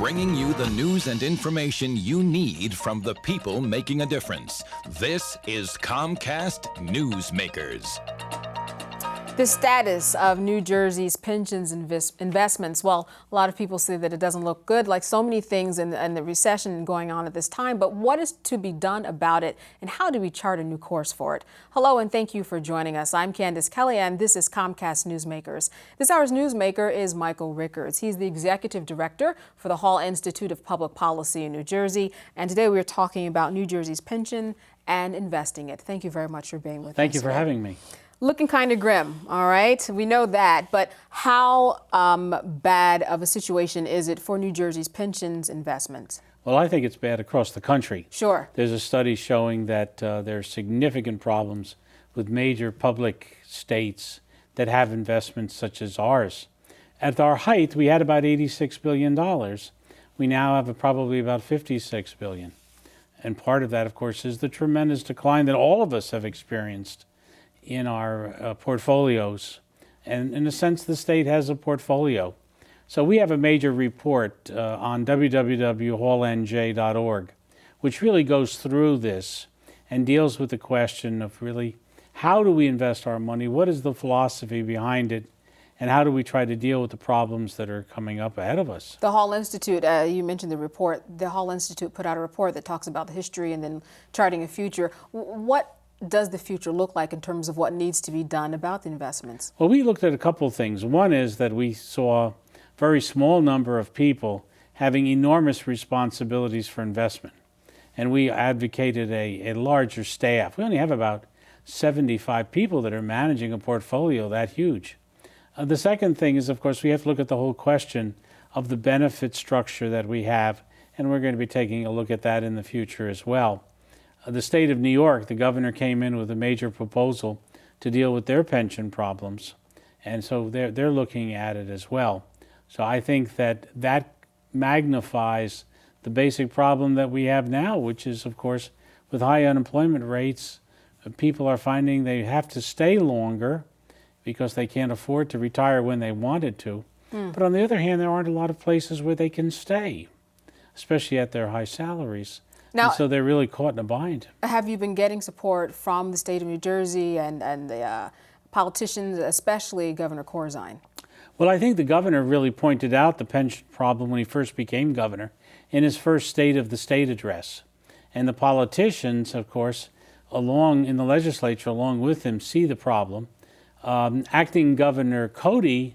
bringing you the news and information you need from the people making a difference. This is Comcast Newsmakers. The status of New Jersey's pensions investments, well, a lot of people say that it doesn't look good, like so many things in the recession going on at this time. But what is to be done about it, and how do we chart a new course for it? Hello, and thank you for joining us. I'm Candace Kelly, and this is Comcast Newsmakers. This hour's newsmaker is Michael Riccards. He's the executive director for the Hall Institute of Public Policy in New Jersey. And today we're talking about New Jersey's pension and investing it. Thank you very much for being with us. Thank you for having me. Looking kind of grim, all right? We know that, but how bad of a situation is it for New Jersey's pensions investments? Well, I think it's bad across the country. Sure. There's a study showing that there are significant problems with major public states that have investments such as ours. At our height, we had about $86 billion. We now have probably about $56 billion. And part of that, of course, is the tremendous decline that all of us have experienced in our portfolios. And in a sense, the state has a portfolio. So we have a major report on www.hallnj.org, which really goes through this and deals with the question of really how do we invest our money, what is the philosophy behind it, and how do we try to deal with the problems that are coming up ahead of us. The Hall Institute, you mentioned the report, the Hall Institute put out a report that talks about the history and then charting a future. What does the future look like in terms of what needs to be done about the investments? Well, we looked at a couple of things. One is that we saw a very small number of people having enormous responsibilities for investment. And we advocated a larger staff. We only have about 75 people that are managing a portfolio that huge. The second thing is, of course, we have to look at the whole question of the benefit structure that we have, and we're going to be taking a look at that in the future as well. The state of New York, the governor came in with a major proposal to deal with their pension problems, and so they're looking at it as well. So I think that magnifies the basic problem that we have now, which is, of course, with high unemployment rates, people are finding they have to stay longer because they can't afford to retire when they wanted to. But on the other hand, there aren't a lot of places where they can stay, especially at their high salaries. Now, and so they're really caught in a bind. Have you been getting support from the state of New Jersey and the politicians, especially Governor Corzine? Well, I think the governor really pointed out the pension problem when he first became governor in his first State of the State address. And the politicians, of course, along in the legislature, along with him, see the problem. Acting Governor Cody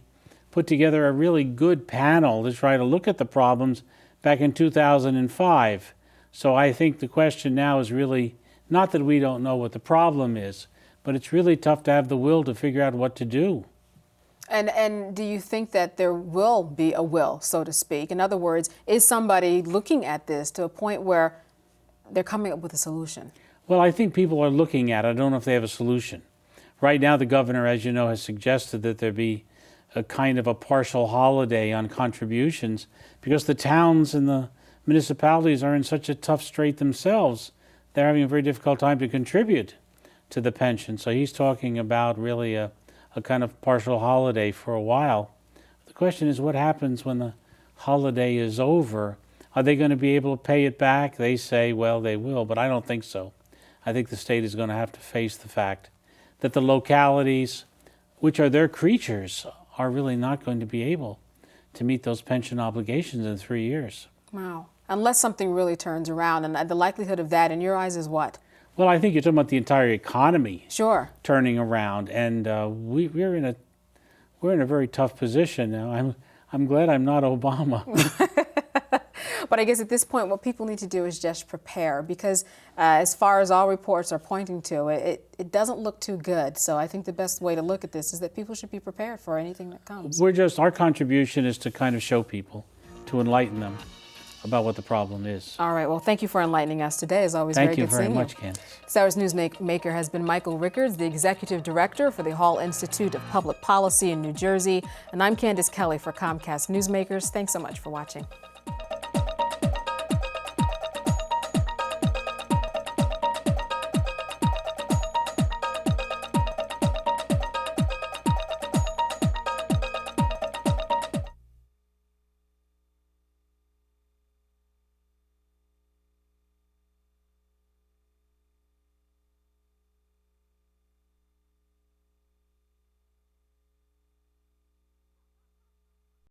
put together a really good panel to try to look at the problems back in 2005. So I think the question now is really not that we don't know what the problem is, but it's really tough to have the will to figure out what to do. And do you think that there will be a will, so to speak? In other words, is somebody looking at this to a point where they're coming up with a solution? Well, I think people are looking at it. I don't know if they have a solution. Right now, the governor, as you know, has suggested that there be a kind of a partial holiday on contributions because the towns and the municipalities are in such a tough strait themselves. They're having a very difficult time to contribute to the pension. So he's talking about really a kind of partial holiday for a while. The question is, what happens when the holiday is over? Are they going to be able to pay it back? They say, well, they will, but I don't think so. I think the state is going to have to face the fact that the localities, which are their creatures, are really not going to be able to meet those pension obligations in 3 years. Wow. Unless something really turns around, and the likelihood of that in your eyes is what? Well, I think you're talking about the entire economy turning around, and we're in a very tough position now. I'm glad I'm not Obama. But I guess at this point, what people need to do is just prepare, because as far as all reports are pointing to, it doesn't look too good. So I think the best way to look at this is that people should be prepared for anything that comes. Our contribution is to kind of show people, to enlighten them about what the problem is. All right. Well, thank you for enlightening us today. As always, very good seeing you. Thank you very much, Candace. This hour's newsmaker has been Michael Riccards, the executive director for the Hall Institute of Public Policy in New Jersey. And I'm Candace Kelly for Comcast Newsmakers. Thanks so much for watching.